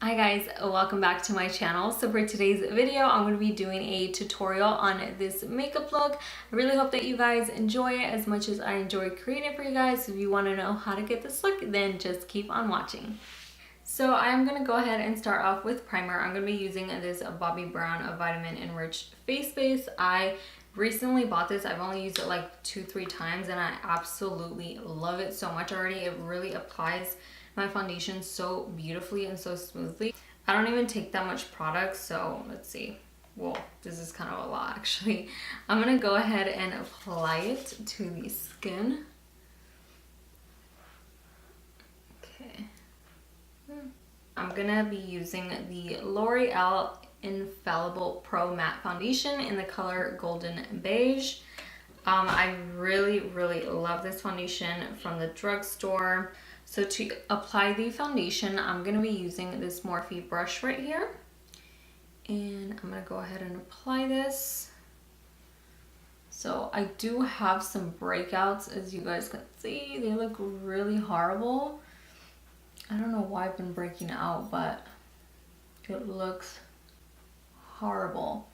Hi guys, welcome back to my channel. So for today's video, I'm going to be doing a tutorial on this makeup look. I really hope that you guys enjoy it as much as I enjoy creating it for you guys. So if you want to know how to get this look, then just keep on watching. So I'm going to go ahead and start off with primer. I'm going to be using this Bobbi Brown Vitamin Enriched Face Base. I recently bought this. I've only used it like 2-3 times and I absolutely love it so much already. It really applies my foundation so beautifully and so smoothly. I don't even take that much product, so let's see. Well, this is kind of a lot actually. I'm gonna go ahead and apply it to the skin. Okay. I'm gonna be using the L'Oreal Infallible Pro Matte Foundation in the color Golden Beige. I really love this foundation from the drugstore. So to apply the foundation, I'm going to be using this Morphe brush right here. And I'm going to go ahead and apply this. So I do have some breakouts, as you guys can see. They look really horrible. I don't know why I've been breaking out, but it looks horrible.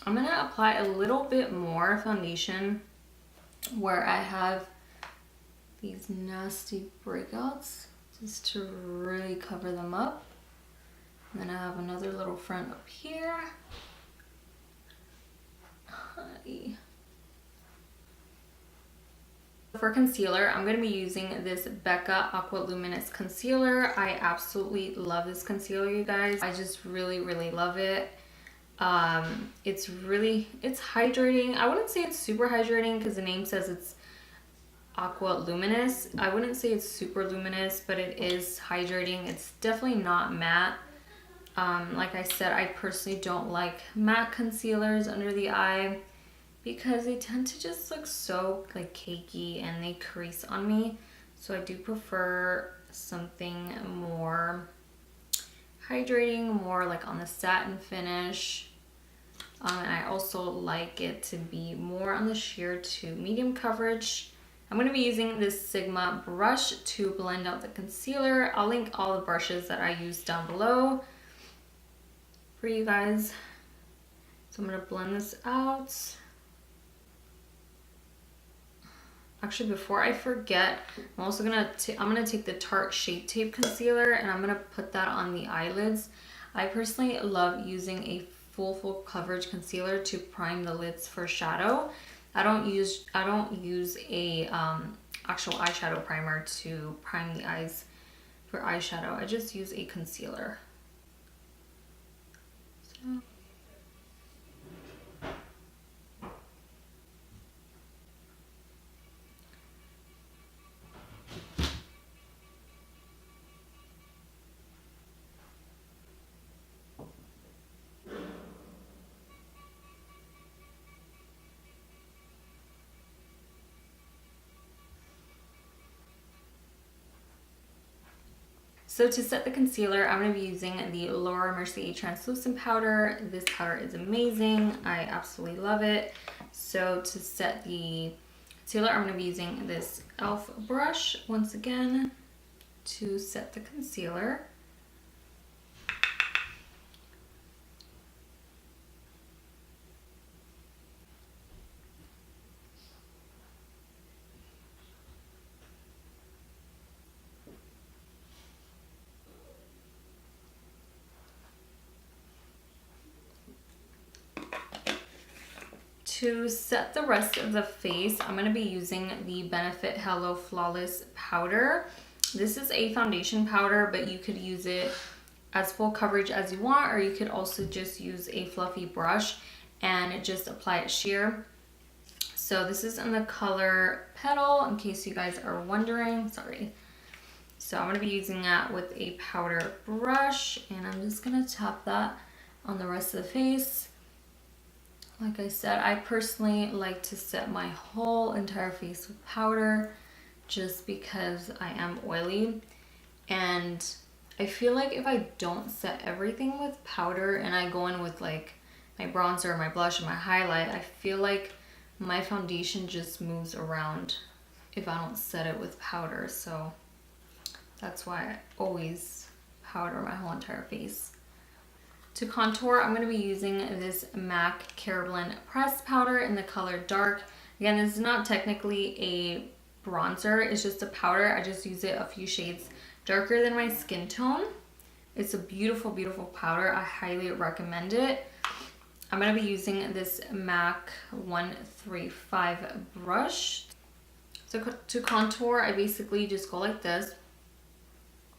I'm gonna apply a little bit more foundation where I have these nasty breakouts, just to really cover them up. And then I have another little front up here. Hi. For concealer, I'm going to be using this BECCA Aqua Luminous Concealer. I absolutely love this concealer, you guys. I just really love it. It's hydrating. I wouldn't say it's super hydrating because the name says it's Aqua Luminous. I wouldn't say it's super luminous, but it is hydrating. It's definitely not matte. Like I said, I personally don't like matte concealers under the eye because they tend to just look so like cakey and they crease on me. So I do prefer something more hydrating, more like on the satin finish. And I also like it to be more on the sheer to medium coverage. I'm going to be using this Sigma brush to blend out the concealer. I'll link all the brushes that I use down below for you guys. So I'm going to blend this out. Actually, before I forget, I'm also going to take the Tarte Shape Tape Concealer and I'm going to put that on the eyelids. I personally love using a full coverage concealer to prime the lids for shadow. I don't use a actual eyeshadow primer to prime the eyes for eyeshadow. I just use a concealer. So. So to set the concealer, I'm going to be using the Laura Mercier Translucent Powder. This powder is amazing. I absolutely love it. So to set the concealer, I'm going to be using this e.l.f. brush once again to set the concealer. To set the rest of the face, I'm going to be using the Benefit Hello Flawless Powder. This is a foundation powder, but you could use it as full coverage as you want, or you could also just use a fluffy brush and just apply it sheer. So this is in the color Petal, in case you guys are wondering. Sorry. So I'm going to be using that with a powder brush, and I'm just going to tap that on the rest of the face. Like I said, I personally like to set my whole entire face with powder just because I am oily and I feel like if I don't set everything with powder and I go in with like my bronzer, my blush, and my highlight, I feel like my foundation just moves around if I don't set it with powder. So that's why I always powder my whole entire face. To contour, I'm going to be using this MAC CAREBLEND pressed powder in the color Dark. Again, this is not technically a bronzer, it's just a powder. I just use it a few shades darker than my skin tone. It's a beautiful, beautiful powder. I highly recommend it. I'm going to be using this MAC 135 brush. So to contour, I basically just go like this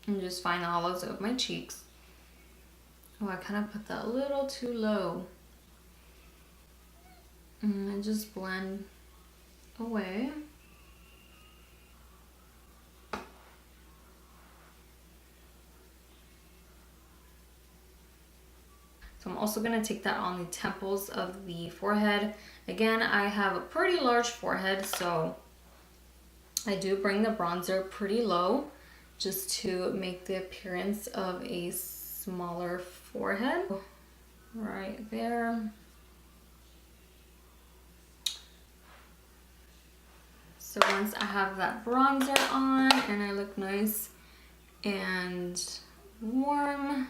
and just find the hollows of my cheeks. Oh, I kind of put that a little too low. And just blend away. So I'm also going to take that on the temples of the forehead. Again, I have a pretty large forehead, so I do bring the bronzer pretty low just to make the appearance of a smaller forehead. Right there. So once I have that bronzer on and I look nice and warm,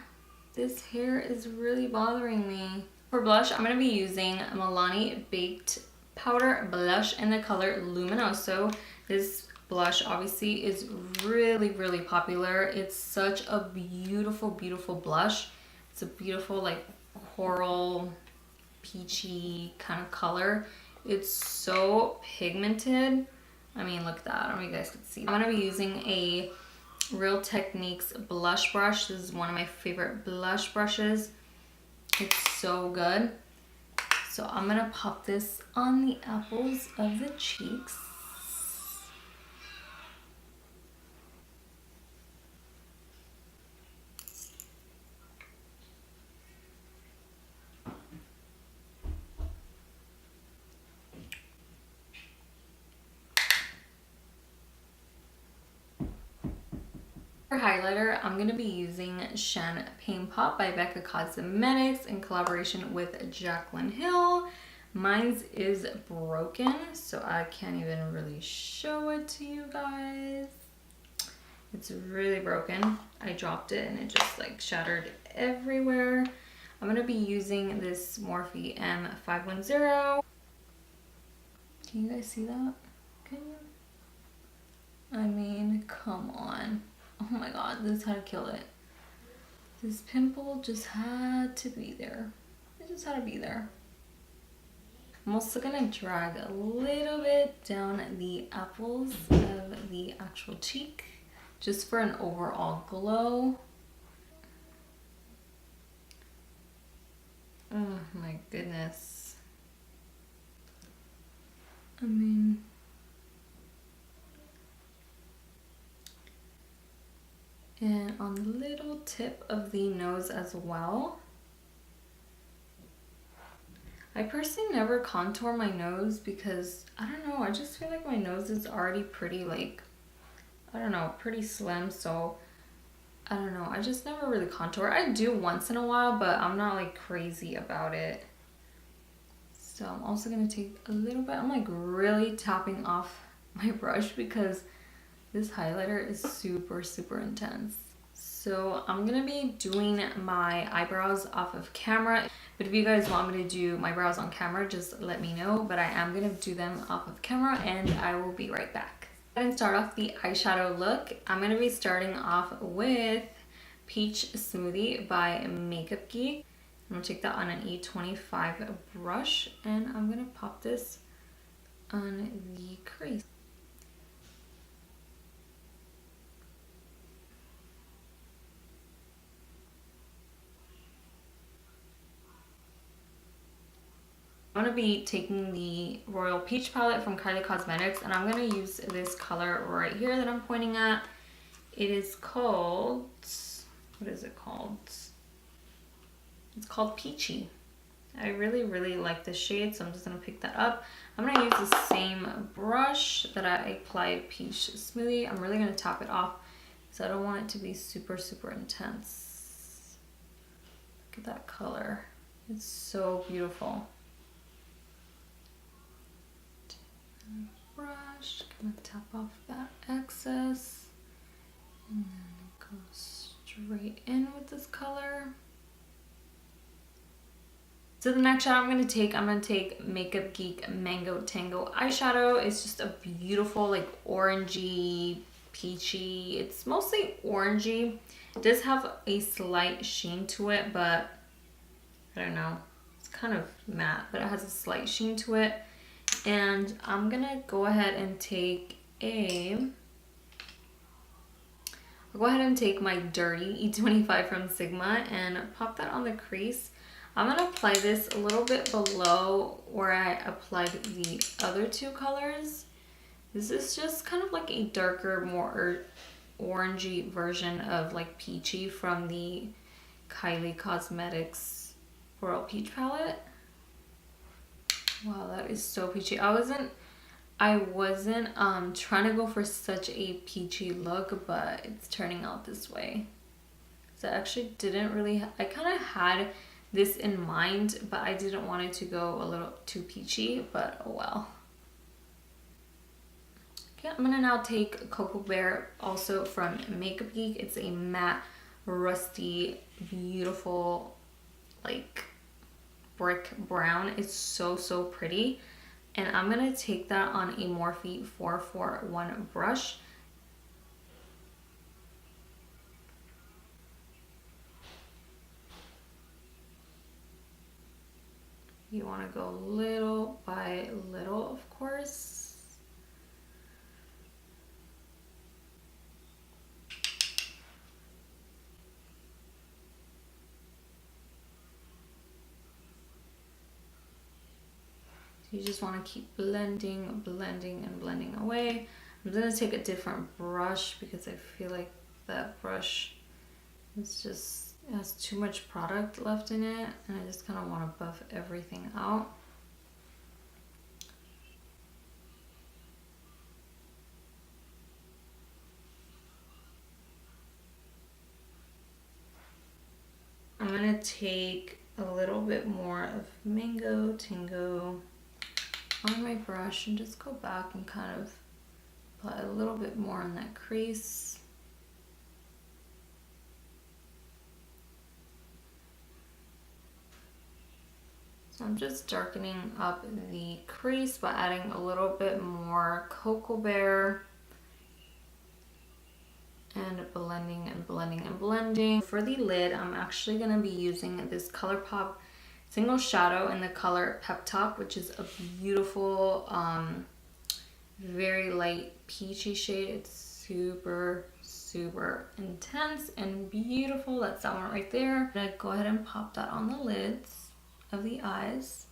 this hair is really bothering me. For blush, I'm going to be using MILANI Baked Powder Blush in the color Luminoso. This blush obviously is really, really popular. It's such a beautiful, beautiful blush. It's a beautiful like coral, peachy kind of color. It's so pigmented. I mean, look at that. I don't know if you guys can see. I'm going to be using a Real Techniques blush brush. This is one of my favorite blush brushes. It's so good. So I'm going to pop this on the apples of the cheeks. For highlighter, I'm going to be using Champagne Pop by BECCA Cosmetics in collaboration with Jaclyn Hill. Mine's is broken, so I can't even really show it to you guys. It's really broken. I dropped it and it just like shattered everywhere. I'm going to be using this Morphe M510. Can you guys see that? Can you? I mean, come on. Oh my god, this had to kill it. This pimple just had to be there. It just had to be there. I'm also gonna drag a little bit down the apples of the actual cheek, just for an overall glow. Oh my goodness. I mean, and on the little tip of the nose as well. I personally never contour my nose because, I don't know, I just feel like my nose is already pretty like, I don't know, pretty slim, so I don't know, I just never really contour. I do once in a while, but I'm not like crazy about it. So I'm also gonna take a little bit, I'm like really tapping off my brush because this highlighter is super, super intense. So I'm gonna be doing my eyebrows off of camera. But if you guys want me to do my brows on camera, just let me know. But I am gonna do them off of camera and I will be right back. And start off the eyeshadow look. I'm gonna be starting off with Peach Smoothie by MAKEUPGEEK. I'm gonna take that on an E25 brush and I'm gonna pop this on the crease. I'm going to be taking the Royal Peach palette from KYLIE Cosmetics and I'm going to use this color right here that I'm pointing at. It is called, what is it called? It's called Peachy. I really, really like this shade, so I'm just going to pick that up. I'm going to use the same brush that I applied Peach Smoothie. I'm really going to tap it off So I don't want it to be super, super intense. Look at that color. It's so beautiful. Brush, gonna tap off that excess. And then go straight in with this color. So the next shadow I'm going to take MAKEUPGEEK Mango Tango eyeshadow. It's just a beautiful, like, orangey, peachy. It's mostly orangey. It does have a slight sheen to it, but I don't know. It's kind of matte, but it has a slight sheen to it. And I'm going to go ahead and take I'll go ahead and take my Dirty E25 from Sigma and pop that on the crease. I'm going to apply this a little bit below where I applied the other two colors. This is just kind of like a darker, more orangey version of like Peachy from the KYLIE Cosmetics Royal Peach palette. Wow, that is so peachy. I wasn't trying to go for such a peachy look, but it's turning out this way. So I actually didn't really, I kind of had this in mind, but I didn't want it to go a little too peachy, but oh well. Okay, I'm gonna now take Cocoa Bear, also from MAKEUPGEEK. It's a matte, rusty, beautiful, like brick brown. It's so, so pretty. And I'm gonna take that on a Morphe 441 brush. You want to go little by little, of course. You just want to keep blending, blending, and blending away. I'm going to take a different brush because I feel like that brush is just, it has too much product left in it, and I just kind of want to buff everything out. I'm going to take a little bit more of Mango Tango on my brush and just go back and kind of apply a little bit more on that crease. So I'm just darkening up the crease by adding a little bit more Cocoa Bear and blending and blending and blending. For the lid, I'm actually going to be using this ColourPop single shadow in the color Pep Talk, which is a beautiful, very light peachy shade. It's super, super intense and beautiful. That's that one right there. I'm gonna go ahead and pop that on the lids of the eyes.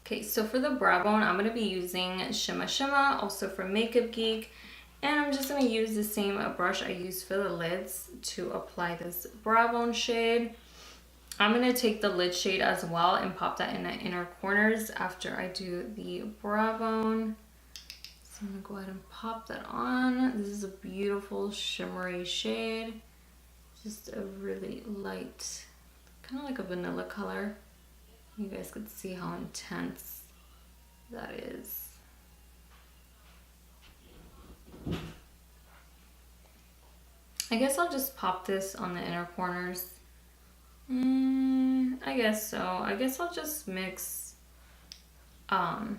Okay, so for the brow bone, I'm going to be using Shimma, also from MAKEUPGEEK. And I'm just going to use the same brush I used for the lids to apply this brow bone shade. I'm going to take the lid shade as well and pop that in the inner corners after I do the brow bone. So I'm going to go ahead and pop that on. This is a beautiful shimmery shade. Just a really light, kind of like a vanilla color. You guys could see how intense that is. I guess I'll just pop this on the inner corners. I guess so. I guess I'll just mix, I'll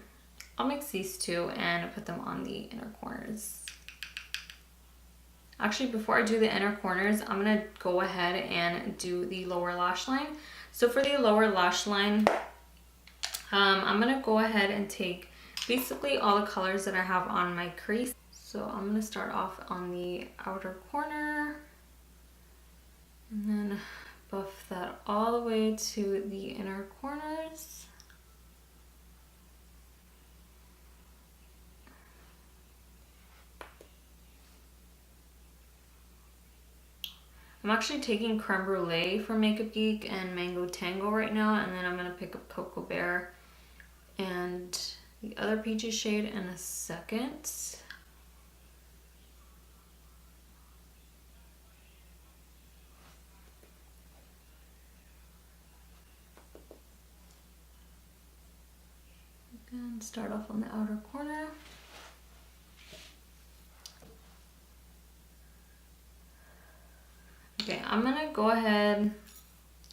mix these two and put them on the inner corners. Actually, before I do the inner corners, I'm gonna go ahead and do the lower lash line. So for the lower lash line, I'm gonna go ahead and take basically all the colors that I have on my crease. So I'm gonna start off on the outer corner and then buff that all the way to the inner corners. I'm actually taking Creme Brulee from Makeup Geek and Mango Tango right now, and then I'm going to pick up Cocoa Bear and the other peachy shade in a second. And start off on the outer corner. Okay, I'm gonna go ahead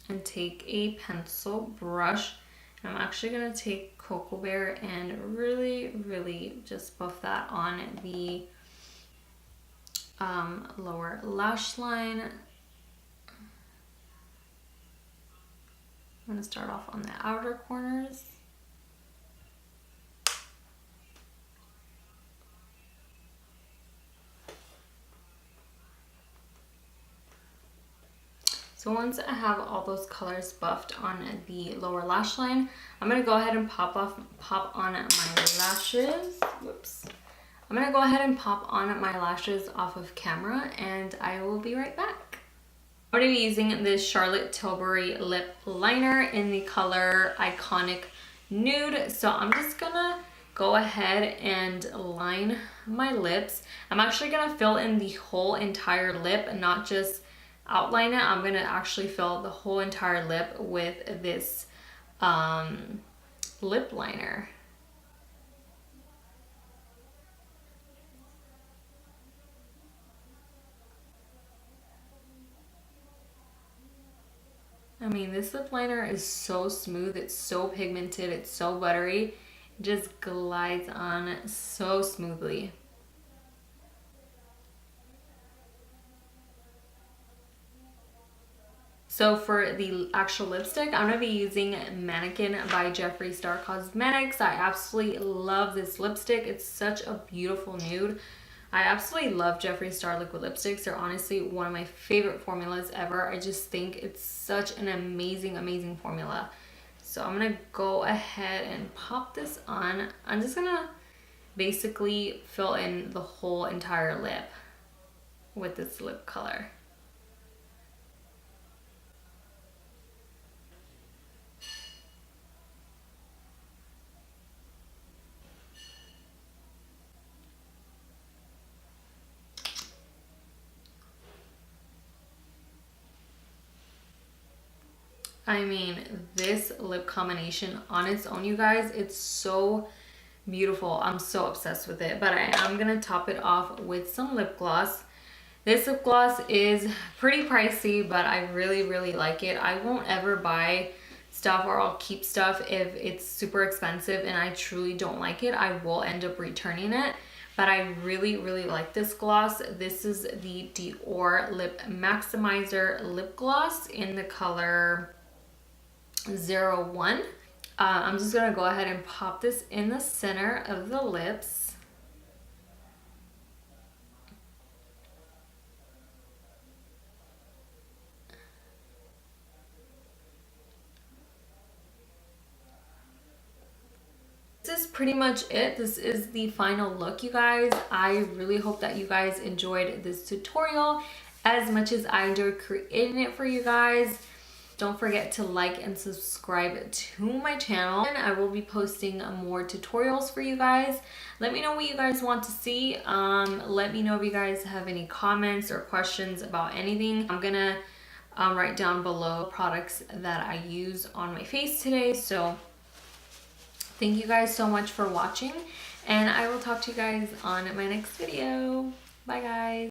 and take a pencil brush. And I'm actually gonna take Cocoa Bear and really just buff that on the lower lash line. I'm gonna start off on the outer corners. So once I have all those colors buffed on the lower lash line, I'm gonna go ahead and pop on my lashes. Whoops. I'm gonna go ahead and pop on my lashes off of camera, and I will be right back. I'm gonna be using this Charlotte Tilbury lip liner in the color Iconic Nude. So I'm just gonna go ahead and line my lips. I'm actually gonna fill in the whole entire lip, not just outline it. I'm gonna actually fill the whole entire lip with this lip liner. I mean, this lip liner is so smooth, it's so pigmented, it's so buttery. It just glides on so smoothly. So for the actual lipstick, I'm gonna be using Mannequin by Jeffree Star Cosmetics. I absolutely love this lipstick. It's such a beautiful nude. I absolutely love Jeffree Star liquid lipsticks. They're honestly one of my favorite formulas ever. I just think it's such an amazing formula. So I'm gonna go ahead and pop this on. I'm just gonna basically fill in the whole entire lip with this lip color. I mean, this lip combination on its own, you guys, it's so beautiful. I'm so obsessed with it. But I am gonna top it off with some lip gloss. This lip gloss is pretty pricey, but I really like it. I won't ever buy stuff, or I'll keep stuff if it's super expensive and I truly don't like it. I will end up returning it. But I really like this gloss. This is the Dior Lip Maximizer Lip Gloss in the color 01. I'm just gonna go ahead and pop this in the center of the lips. This is pretty much it. This is the final look, you guys. I really hope that you guys enjoyed this tutorial as much as I enjoyed creating it for you guys. Don't forget to like and subscribe to my channel, and I will be posting more tutorials for you guys. Let me know what you guys want to see. Let me know if you guys have any comments or questions about anything. I'm gonna write down below products that I use on my face today. So thank you guys so much for watching, and I will talk to you guys on my next video. Bye guys.